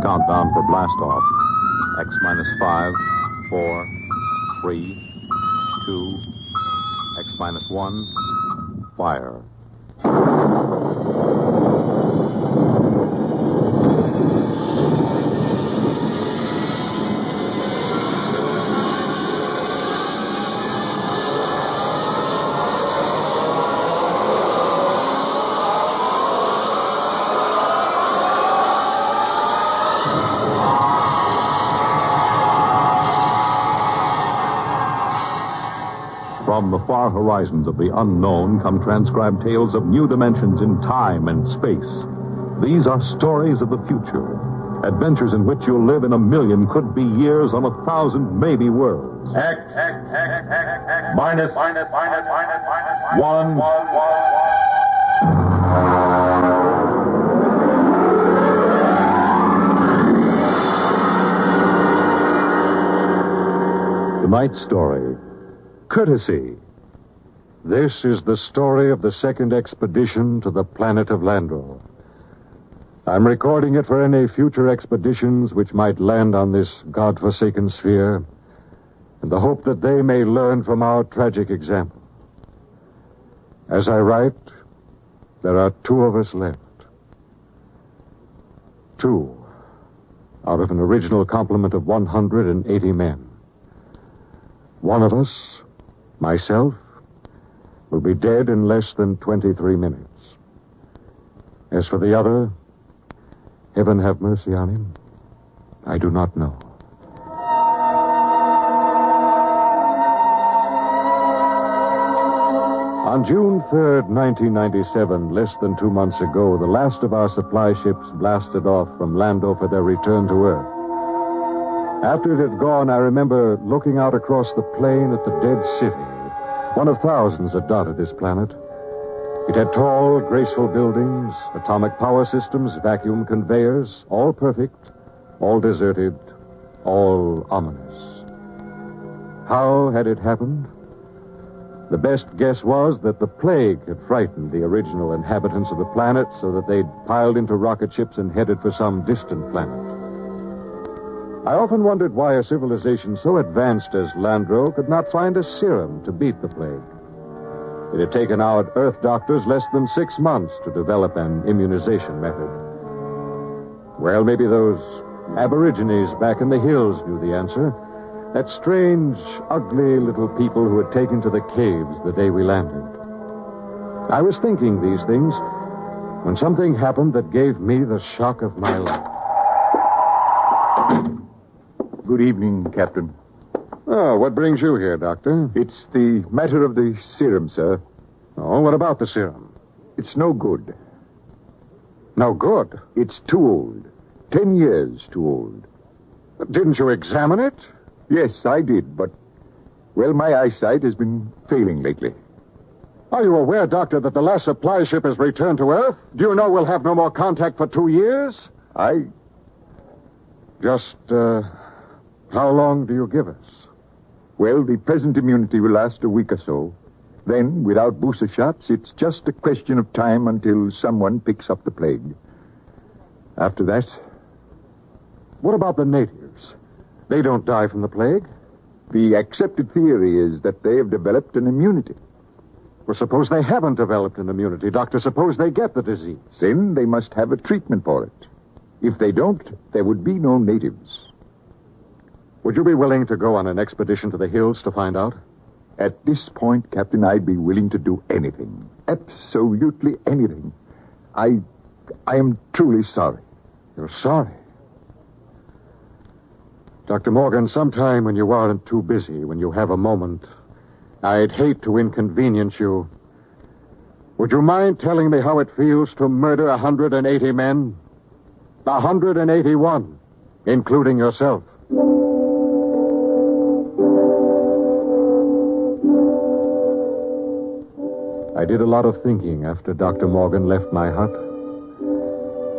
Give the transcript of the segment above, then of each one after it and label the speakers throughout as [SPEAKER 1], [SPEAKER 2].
[SPEAKER 1] countdown for blastoff. X minus 5, 4, 3, 2, X minus 1, fire. From the far horizons of the unknown come transcribed tales of new dimensions in time and space. These are stories of the future, adventures in which you'll live in a million, could be years, on 1,000, maybe worlds.
[SPEAKER 2] X minus 1.
[SPEAKER 1] Tonight's story. Courtesy. This is the story of the second expedition to the planet of Landro. I'm recording it for any future expeditions which might land on this godforsaken sphere, in the hope that they may learn from our tragic example. As I write, there are 2 of us left. 2 out of an original complement of 180 men. One of us, myself, will be dead in less than 23 minutes. As for the other, heaven have mercy on him, I do not know. On June 3rd, 1997, less than 2 months ago, the last of our supply ships blasted off from Lando for their return to Earth. After it had gone, I remember looking out across the plain at the dead city, one of thousands that dotted this planet. It had tall, graceful buildings, atomic power systems, vacuum conveyors, all perfect, all deserted, all ominous. How had it happened? The best guess was that the plague had frightened the original inhabitants of the planet so that they'd piled into rocket ships and headed for some distant planet. I often wondered why a civilization so advanced as Landro could not find a serum to beat the plague. It had taken our Earth doctors less than 6 months to develop an immunization method. Well, maybe those aborigines back in the hills knew the answer. That strange, ugly little people who had taken to the caves the day we landed. I was thinking these things when something happened that gave me the shock of my life.
[SPEAKER 3] Good evening, Captain.
[SPEAKER 1] Oh, what brings you here, Doctor?
[SPEAKER 3] It's the matter of the serum, sir.
[SPEAKER 1] Oh, what about the serum?
[SPEAKER 3] It's no good.
[SPEAKER 1] No good?
[SPEAKER 3] It's too old. 10 years too old.
[SPEAKER 1] Didn't you examine it?
[SPEAKER 3] Yes, I did, but, well, my eyesight has been failing lately.
[SPEAKER 1] Are you aware, Doctor, that the last supply ship has returned to Earth? Do you know we'll have no more contact for 2 years? Just, how long do you give us?
[SPEAKER 3] Well, the present immunity will last a week or so. Then, without booster shots, it's just a question of time until someone picks up the plague. After that...
[SPEAKER 1] What about the natives? They don't die from the plague?
[SPEAKER 3] The accepted theory is that they have developed an immunity.
[SPEAKER 1] Well, suppose they haven't developed an immunity, Doctor. Suppose they get the disease.
[SPEAKER 3] Then they must have a treatment for it. If they don't, there would be no natives.
[SPEAKER 1] Would you be willing to go on an expedition to the hills to find out?
[SPEAKER 3] At this point, Captain, I'd be willing to do anything. Absolutely anything. I am truly sorry.
[SPEAKER 1] You're sorry? Dr. Morgan, sometime when you aren't too busy, when you have a moment, I'd hate to inconvenience you. Would you mind telling me how it feels to murder 180 men? 181, including yourself. I did a lot of thinking after Dr. Morgan left my hut.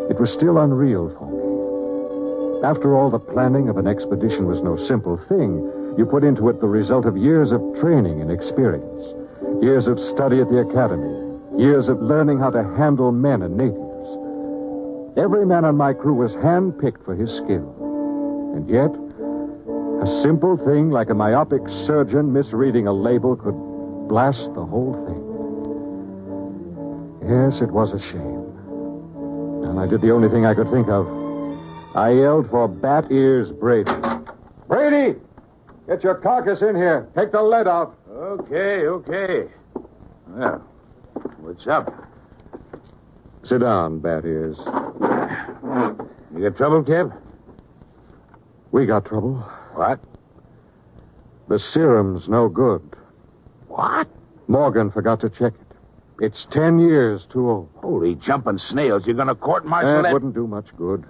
[SPEAKER 1] It was still unreal for me. After all, the planning of an expedition was no simple thing. You put into it the result of years of training and experience, years of study at the academy, years of learning how to handle men and natives. Every man on my crew was hand-picked for his skill. And yet, a simple thing like a myopic surgeon misreading a label could blast the whole thing. Yes, it was a shame. And I did the only thing I could think of. I yelled for Bat Ears Brady. Brady! Get your carcass in here. Take the lead out.
[SPEAKER 4] Okay. Well, what's up?
[SPEAKER 1] Sit down, Bat Ears.
[SPEAKER 4] You got trouble, Cap?
[SPEAKER 1] We got trouble.
[SPEAKER 4] What?
[SPEAKER 1] The serum's no good.
[SPEAKER 4] What?
[SPEAKER 1] Morgan forgot to check it. It's 10 years too old.
[SPEAKER 4] Holy jumping snails. You're going to court-martial
[SPEAKER 1] That wouldn't do much good.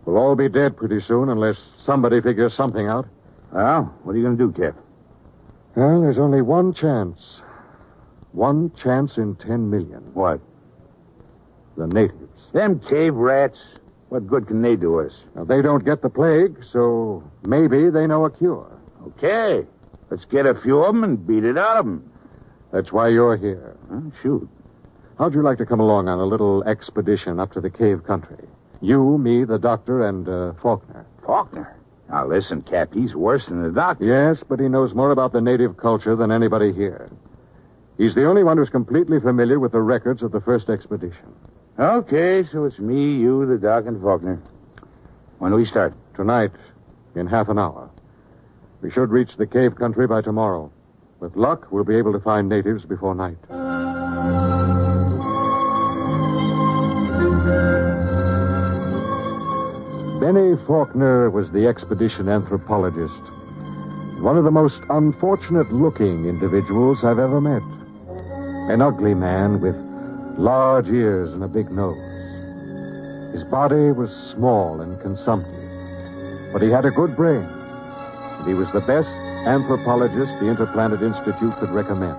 [SPEAKER 1] We'll all be dead pretty soon unless somebody figures something out.
[SPEAKER 4] Well, what are you going to do, Cap?
[SPEAKER 1] Well, there's only one chance. One chance in 10 million.
[SPEAKER 4] What?
[SPEAKER 1] The natives.
[SPEAKER 4] Them cave rats. What good can they do us?
[SPEAKER 1] Now, they don't get the plague, so maybe they know a cure.
[SPEAKER 4] Okay. Let's get a few of them and beat it out of them.
[SPEAKER 1] That's why you're here.
[SPEAKER 4] Shoot.
[SPEAKER 1] How'd you like to come along on a little expedition up to the cave country? You, me, the doctor, and Faulkner.
[SPEAKER 4] Faulkner? Now, listen, Cap, he's worse than the doctor.
[SPEAKER 1] Yes, but he knows more about the native culture than anybody here. He's the only one who's completely familiar with the records of the first expedition.
[SPEAKER 4] Okay, so it's me, you, the doc, and Faulkner. When do we start?
[SPEAKER 1] Tonight, in half an hour. We should reach the cave country by tomorrow. With luck, we'll be able to find natives before night. Benny Faulkner was the expedition anthropologist. One of the most unfortunate-looking individuals I've ever met. An ugly man with large ears and a big nose. His body was small and consumptive, but he had a good brain, and he was the best anthropologist the Interplanet Institute could recommend.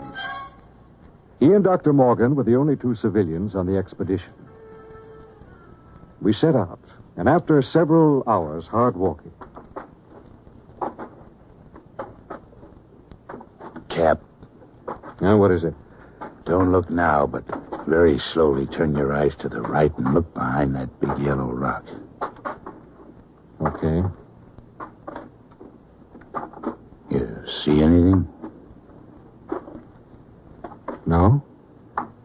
[SPEAKER 1] He and Dr. Morgan were the only two civilians on the expedition. We set out, and after several hours hard walking...
[SPEAKER 4] Cap.
[SPEAKER 1] Now, what is it?
[SPEAKER 4] Don't look now, but very slowly turn your eyes to the right and look behind that big yellow rock.
[SPEAKER 1] Okay.
[SPEAKER 4] You see anything?
[SPEAKER 1] No?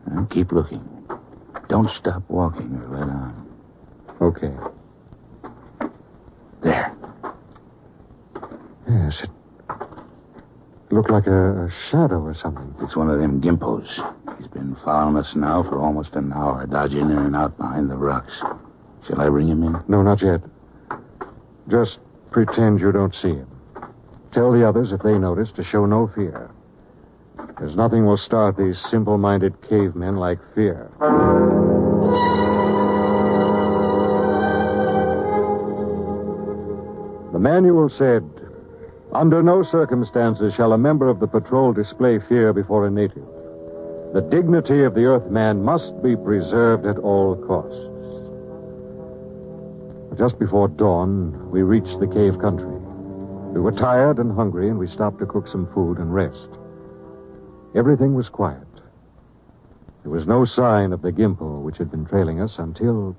[SPEAKER 4] Well, keep looking. Don't stop walking or let on.
[SPEAKER 1] Okay.
[SPEAKER 4] There.
[SPEAKER 1] Yes, it looked like a shadow or something.
[SPEAKER 4] It's one of them gimpos. He's been following us now for almost an hour, dodging in and out behind the rocks. Shall I bring him in?
[SPEAKER 1] No, not yet. Just pretend you don't see him. Tell the others, if they notice, to show no fear. There's nothing will start these simple-minded cavemen like fear. The manual said, under no circumstances shall a member of the patrol display fear before a native. The dignity of the Earthman must be preserved at all costs. Just before dawn, we reached the cave country. We were tired and hungry, and we stopped to cook some food and rest. Everything was quiet. There was no sign of the Gimpo, which had been trailing us until...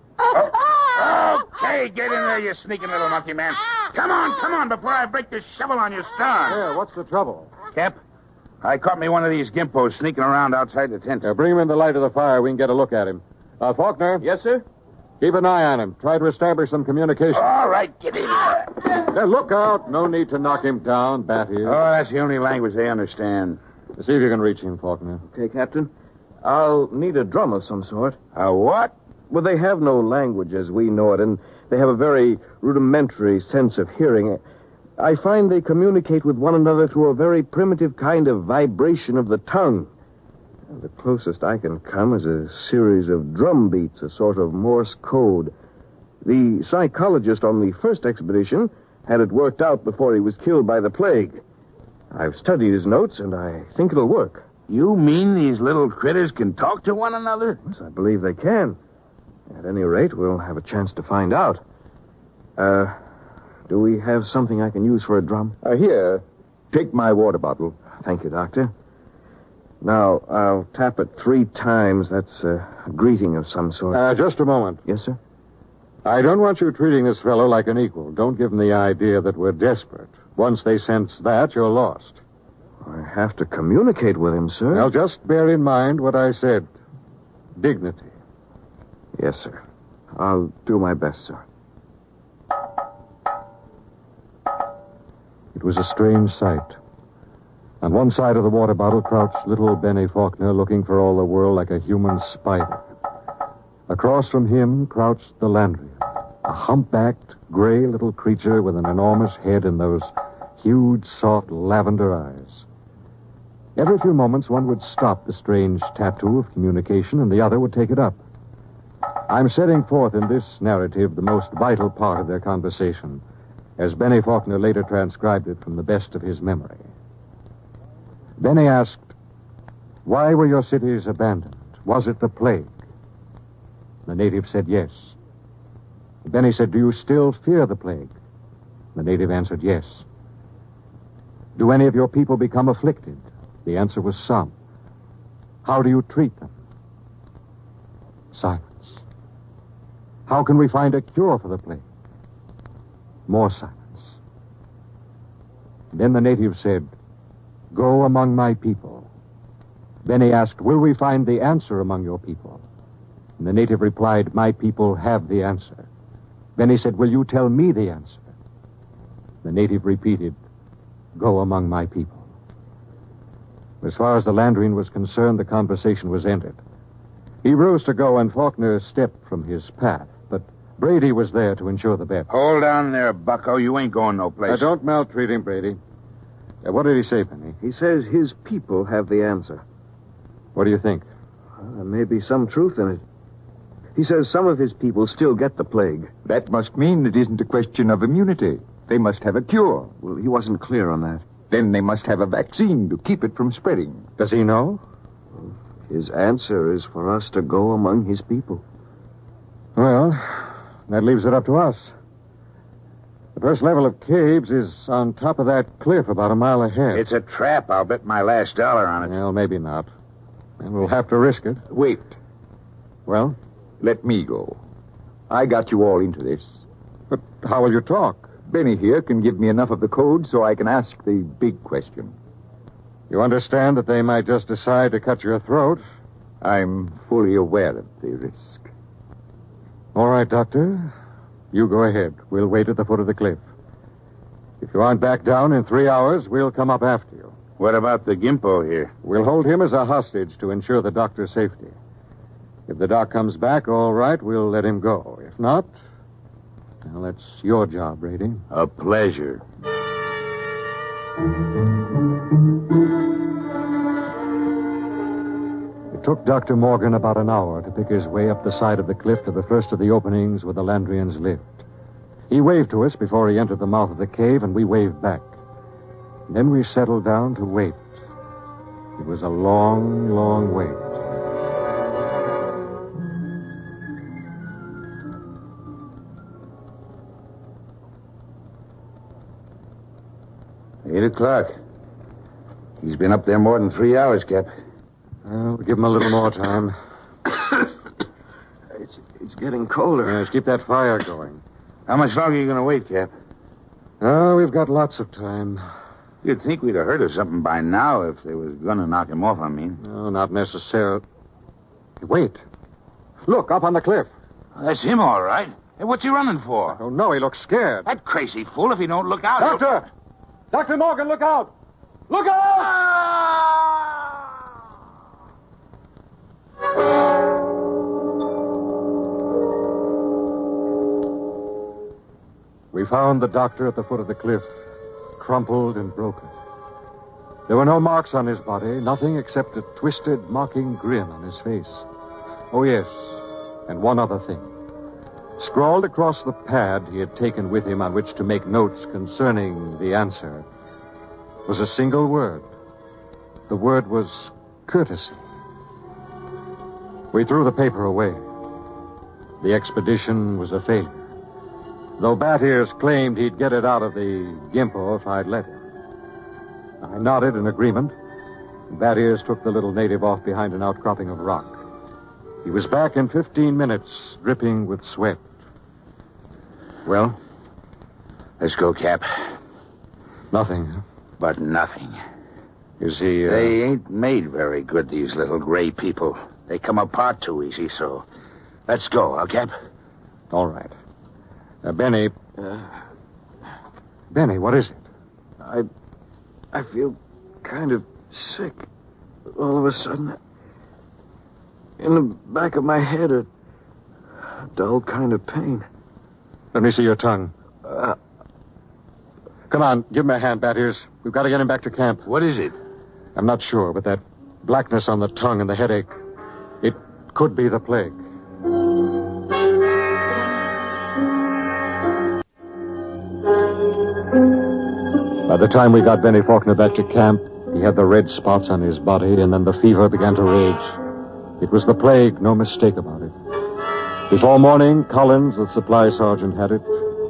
[SPEAKER 4] Okay, get in there, you sneaking little monkey man. Come on, before I break this shovel on your stern.
[SPEAKER 1] Yeah, what's the trouble?
[SPEAKER 4] Cap, I caught me one of these gimpos sneaking around outside the tent.
[SPEAKER 1] Bring him in the light of the fire. We can get a look at him. Faulkner?
[SPEAKER 5] Yes, sir?
[SPEAKER 1] Keep an eye on him. Try to establish some communication.
[SPEAKER 4] All right, get in there.
[SPEAKER 1] Look out. No need to knock him down, Bat Ears.
[SPEAKER 4] Oh, that's the only language they understand.
[SPEAKER 1] See if you can reach him, Faulkner.
[SPEAKER 5] Okay, Captain. I'll need a drum of some sort.
[SPEAKER 4] A what?
[SPEAKER 5] Well, they have no language as we know it, and they have a very rudimentary sense of hearing. I find they communicate with one another through a very primitive kind of vibration of the tongue. The closest I can come is a series of drum beats, a sort of Morse code. The psychologist on the first expedition had it worked out before he was killed by the plague. I've studied his notes, and I think it'll work.
[SPEAKER 4] You mean these little critters can talk to one another?
[SPEAKER 5] Yes, I believe they can. At any rate, we'll have a chance to find out. Do we have something I can use for a drum?
[SPEAKER 3] Here, take my water bottle.
[SPEAKER 5] Thank you, Doctor. Now, I'll tap it 3 times. That's a greeting of some sort.
[SPEAKER 1] Just a moment.
[SPEAKER 5] Yes, sir?
[SPEAKER 1] I don't want you treating this fellow like an equal. Don't give him the idea that we're desperate. Once they sense that, you're lost.
[SPEAKER 5] I have to communicate with him, sir.
[SPEAKER 1] Now, just bear in mind what I said. Dignity.
[SPEAKER 5] Yes, sir. I'll do my best, sir.
[SPEAKER 1] It was a strange sight. On one side of the water bottle crouched little Benny Faulkner, looking for all the world like a human spider. Across from him crouched the Landrian, a humpbacked, gray little creature with an enormous head and those huge, soft lavender eyes. Every few moments, one would stop the strange tattoo of communication, and the other would take it up. I'm setting forth in this narrative the most vital part of their conversation, as Benny Faulkner later transcribed it from the best of his memory. Benny asked, "Why were your cities abandoned? Was it the plague?" The native said yes. Benny said, "Do you still fear the plague?" The native answered yes. "Do any of your people become afflicted?" The answer was some. "How do you treat them?" Silence. "How can we find a cure for the plague?" More silence. Then the native said, "Go among my people." Benny asked, "Will we find the answer among your people?" And the native replied, "My people have the answer." Benny said, "Will you tell me the answer?" The native repeated, "Go among my people." As far as the Landrian was concerned, the conversation was ended. He rose to go, and Faulkner stepped from his path, but Brady was there to ensure the bet.
[SPEAKER 4] Hold on there, bucko. You ain't going no place.
[SPEAKER 1] Don't maltreat him, Brady. What did he say, Benny?
[SPEAKER 5] He says his people have the answer.
[SPEAKER 1] What do you think?
[SPEAKER 5] There may be some truth in it. He says some of his people still get the plague.
[SPEAKER 3] That must mean it isn't a question of immunity. They must have a cure.
[SPEAKER 5] Well, he wasn't clear on that.
[SPEAKER 3] Then they must have a vaccine to keep it from spreading.
[SPEAKER 1] Does he know?
[SPEAKER 5] His answer is for us to go among his people.
[SPEAKER 1] Well, that leaves it up to us. The first level of caves is on top of that cliff about a mile ahead.
[SPEAKER 4] It's a trap. I'll bet my last dollar on it.
[SPEAKER 1] Well, maybe not. And we'll have to risk it.
[SPEAKER 3] Wait.
[SPEAKER 1] Well?
[SPEAKER 3] Let me go. I got you all into this.
[SPEAKER 1] But how will you talk?
[SPEAKER 3] Benny here can give me enough of the code so I can ask the big question.
[SPEAKER 1] You understand that they might just decide to cut your throat?
[SPEAKER 3] I'm fully aware of the risk.
[SPEAKER 1] All right, Doctor. You go ahead. We'll wait at the foot of the cliff. If you aren't back down in 3 hours, we'll come up after you.
[SPEAKER 4] What about the Gimpo here?
[SPEAKER 1] We'll hold him as a hostage to ensure the doctor's safety. If the doc comes back, all right, we'll let him go. If not, well, that's your job, Brady.
[SPEAKER 4] A pleasure.
[SPEAKER 1] It took Dr. Morgan about an hour to pick his way up the side of the cliff to the first of the openings where the Landrians lived. He waved to us before he entered the mouth of the cave, and we waved back. Then we settled down to wait. It was a long, long wait.
[SPEAKER 4] 8 o'clock. He's been up there more than 3 hours, Cap.
[SPEAKER 1] Well, we'll give him a little more time.
[SPEAKER 5] It's getting colder.
[SPEAKER 1] Yes, keep that fire going.
[SPEAKER 4] How much longer are you going to wait, Cap?
[SPEAKER 1] Oh, we've got lots of time.
[SPEAKER 4] You'd think we'd have heard of something by now if they was going to knock him off, I mean.
[SPEAKER 1] No, not necessarily. Wait. Look, up on the cliff.
[SPEAKER 4] That's him, all right. Hey, what's he running for?
[SPEAKER 1] Oh, no, he looks scared.
[SPEAKER 4] That crazy fool, if he don't look out...
[SPEAKER 1] Doctor! Dr. Morgan, look out! Look out! We found the doctor at the foot of the cliff, crumpled and broken. There were no marks on his body, nothing except a twisted, mocking grin on his face. Oh, yes, and one other thing. Scrawled across the pad he had taken with him on which to make notes concerning the answer was a single word. The word was courtesy. We threw the paper away. The expedition was a failure, though Bat Ears claimed he'd get it out of the Gimpo if I'd let him. I nodded in agreement. Bat Ears took the little native off behind an outcropping of rock. He was back in 15 minutes, dripping with sweat.
[SPEAKER 5] Well?
[SPEAKER 4] Let's go, Cap.
[SPEAKER 1] Nothing.
[SPEAKER 4] But nothing.
[SPEAKER 1] Is he...
[SPEAKER 4] They ain't made very good, these little gray people. They come apart too easy, so... Let's go, huh, Cap?
[SPEAKER 1] All right. Benny... Benny, what is it?
[SPEAKER 5] I feel kind of sick. All of a sudden. In the back of my head, a dull kind of pain.
[SPEAKER 1] Let me see your tongue. Come on, give him a hand, Bat Ears. We've got to get him back to camp.
[SPEAKER 4] What is it?
[SPEAKER 1] I'm not sure, but that blackness on the tongue and the headache, it could be the plague. By the time we got Benny Faulkner back to camp, he had the red spots on his body, and then the fever began to rage. It was the plague, no mistake about it. Before morning, Collins, the supply sergeant, had it.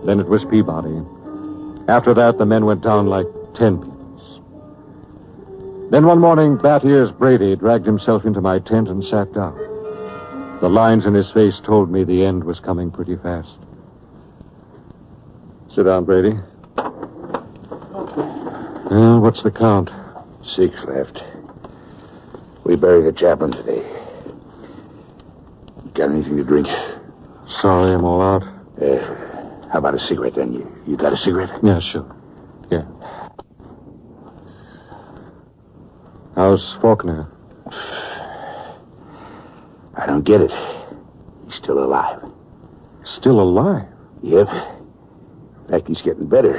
[SPEAKER 1] Then it was Peabody. After that, the men went down like 10 pins. Then one morning, Bat Ears Brady dragged himself into my tent and sat down. The lines in his face told me the end was coming pretty fast. Sit down, Brady. Well, what's the count?
[SPEAKER 4] 6 left. We buried the chaplain today. Got anything to drink?
[SPEAKER 1] Sorry, I'm all out.
[SPEAKER 4] How about a cigarette, then? You got a cigarette?
[SPEAKER 1] Yeah, sure. Yeah. How's Faulkner?
[SPEAKER 4] I don't get it. He's still alive.
[SPEAKER 1] Still alive?
[SPEAKER 4] Yep. In fact, he's getting better.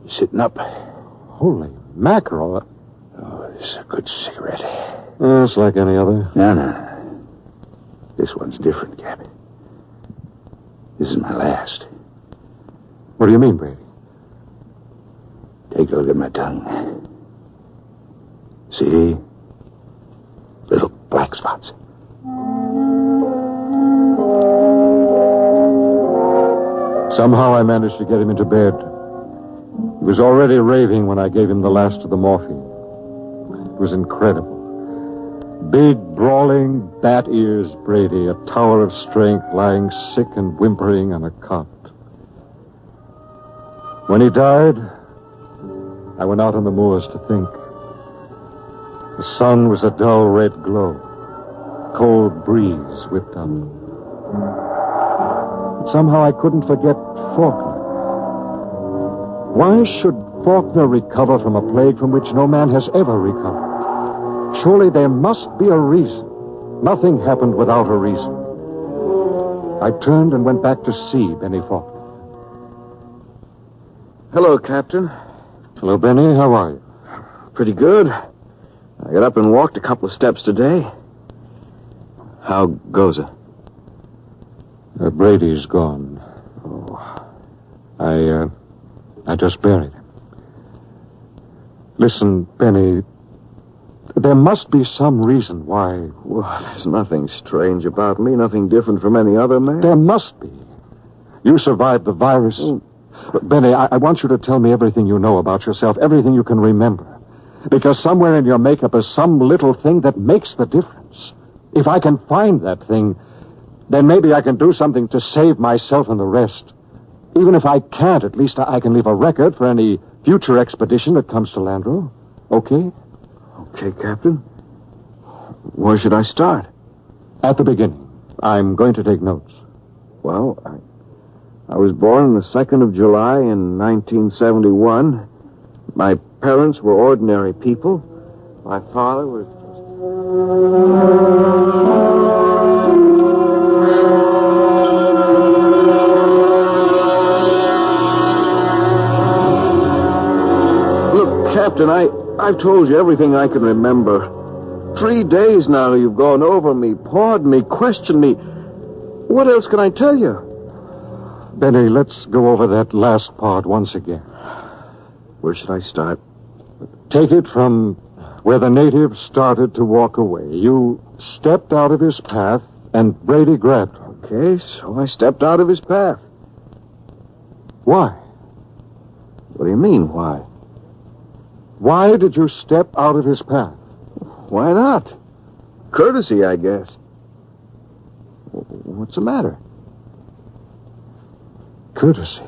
[SPEAKER 4] He's sitting up.
[SPEAKER 1] Holy mackerel.
[SPEAKER 4] Oh, this is a good cigarette.
[SPEAKER 1] It's like any other.
[SPEAKER 4] No. This one's different, Cap. This is my last.
[SPEAKER 1] What do you mean, Brady?
[SPEAKER 4] Take a look at my tongue. See? Little black spots.
[SPEAKER 1] Somehow I managed to get him into bed. He was already raving when I gave him the last of the morphine. It was incredible. Big, brawling, Bat Ears Brady, a tower of strength, lying sick and whimpering on a cot. When he died, I went out on the moors to think. The sun was a dull red glow. A cold breeze whipped up. But somehow I couldn't forget Faulkner. Why should Faulkner recover from a plague from which no man has ever recovered? Surely there must be a reason. Nothing happened without a reason. I turned and went back to see Benny Faulkner.
[SPEAKER 5] Hello, Captain.
[SPEAKER 1] Hello, Benny. How are you?
[SPEAKER 5] Pretty good. I got up and walked a couple of steps today. How goes it?
[SPEAKER 1] Brady's gone. Oh. I just buried him. Listen, Benny, there must be some reason why...
[SPEAKER 5] Well, there's nothing strange about me, nothing different from any other man.
[SPEAKER 1] There must be. You survived the virus. Benny, I want you to tell me everything you know about yourself, everything you can remember. Because somewhere in your makeup is some little thing that makes the difference. If I can find that thing, then maybe I can do something to save myself and the rest. Even if I can't, at least I can leave a record for any future expedition that comes to Landro. Okay?
[SPEAKER 5] Okay, Captain. Where should I start?
[SPEAKER 1] At the beginning. I'm going to take notes.
[SPEAKER 5] Well, I was born on the 2nd of July in 1971. My parents were ordinary people. My father was... Look, Captain, I've told you everything I can remember. 3 days now you've gone over me, pawed me, questioned me. What else can I tell you?
[SPEAKER 1] Benny, let's go over that last part once again.
[SPEAKER 5] Where should I start?
[SPEAKER 1] Take it from where the native started to walk away. You stepped out of his path, and Brady grabbed you.
[SPEAKER 5] Okay, so I stepped out of his path.
[SPEAKER 1] Why?
[SPEAKER 5] What do you mean, why?
[SPEAKER 1] Why did you step out of his path?
[SPEAKER 5] Why not? Courtesy, I guess. What's the matter?
[SPEAKER 1] Courtesy.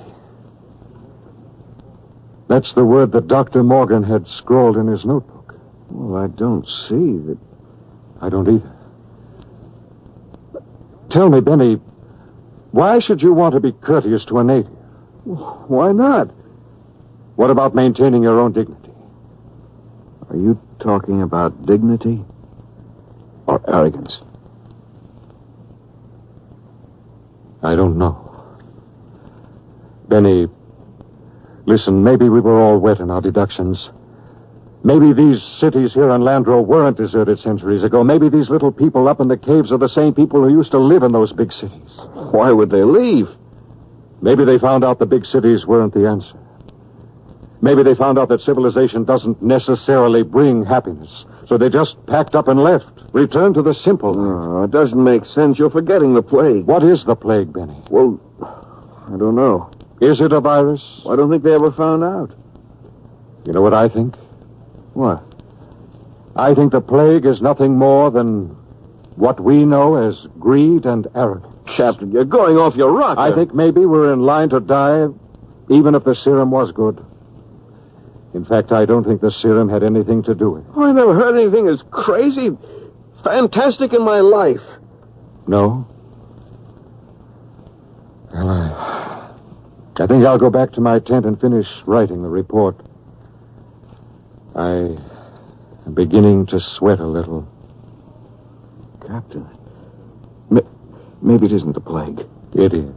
[SPEAKER 1] That's the word that Dr. Morgan had scrawled in his notebook.
[SPEAKER 5] Well, I don't see that.
[SPEAKER 1] I don't either. Tell me, Benny, why should you want to be courteous to a native?
[SPEAKER 5] Why not?
[SPEAKER 1] What about maintaining your own dignity?
[SPEAKER 5] Are you talking about dignity or arrogance?
[SPEAKER 1] I don't know. Benny, listen, maybe we were all wet in our deductions. Maybe these cities here on Landro weren't deserted centuries ago. Maybe these little people up in the caves are the same people who used to live in those big cities.
[SPEAKER 5] Why would they leave?
[SPEAKER 1] Maybe they found out the big cities weren't the answer. Maybe they found out that civilization doesn't necessarily bring happiness. So they just packed up and left, returned to the simple.
[SPEAKER 5] Oh, it doesn't make sense. You're forgetting the plague.
[SPEAKER 1] What is the plague, Benny?
[SPEAKER 5] Well, I don't know.
[SPEAKER 1] Is it a virus?
[SPEAKER 5] I don't think they ever found out.
[SPEAKER 1] You know what I think?
[SPEAKER 5] What?
[SPEAKER 1] I think the plague is nothing more than what we know as greed and arrogance.
[SPEAKER 5] Captain, you're going off your rocker.
[SPEAKER 1] I think maybe we're in line to die, even if the serum was good. In fact, I don't think the serum had anything to do with it.
[SPEAKER 5] Oh, I never heard anything as crazy, fantastic in my life.
[SPEAKER 1] No? Well, I think I'll go back to my tent and finish writing the report. I am beginning to sweat a little.
[SPEAKER 5] Captain, maybe it isn't the plague.
[SPEAKER 1] It is.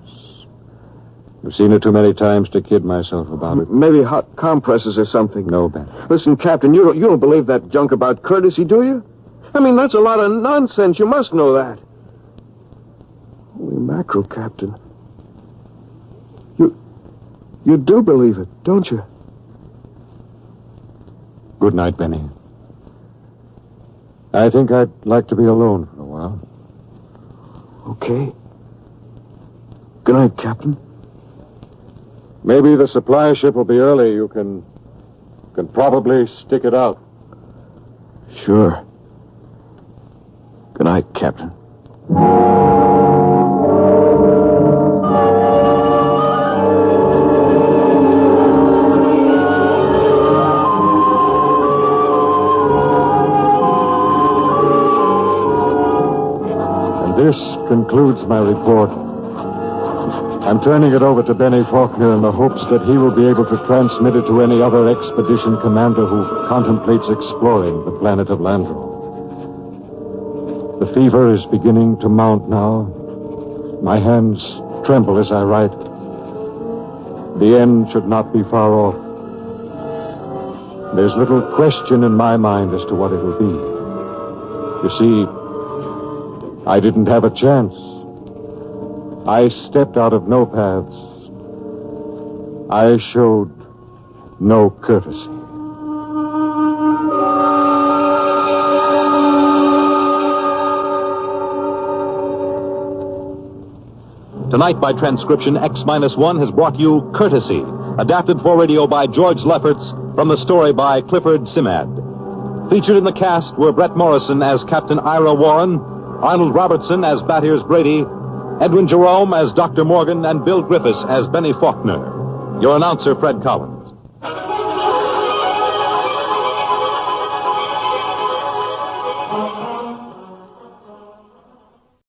[SPEAKER 1] I've seen it too many times to kid myself about it.
[SPEAKER 5] Maybe hot compresses or something.
[SPEAKER 1] No, Ben.
[SPEAKER 5] Listen, Captain, you don't believe that junk about courtesy, do you? I mean, that's a lot of nonsense. You must know that. Holy mackerel, Captain. You do believe it, don't you?
[SPEAKER 1] Good night, Benny. I think I'd like to be alone for a while.
[SPEAKER 5] Okay. Good night, Captain.
[SPEAKER 1] Maybe the supply ship will be early. You can probably stick it out.
[SPEAKER 5] Sure. Good night, Captain.
[SPEAKER 1] This concludes my report. I'm turning it over to Benny Faulkner in the hopes that he will be able to transmit it to any other expedition commander who contemplates exploring the planet of Landro. The fever is beginning to mount now. My hands tremble as I write. The end should not be far off. There's little question in my mind as to what it will be. You see, I didn't have a chance. I stepped out of no paths. I showed no courtesy.
[SPEAKER 6] Tonight, by transcription, X-1 has brought you Courtesy, adapted for radio by George Lefferts from the story by Clifford Simad. Featured in the cast were Brett Morrison as Captain Ira Warren, Arnold Robertson as Bat Ears Brady, Edwin Jerome as Dr. Morgan, and Bill Griffiths as Benny Faulkner. Your announcer, Fred Collins.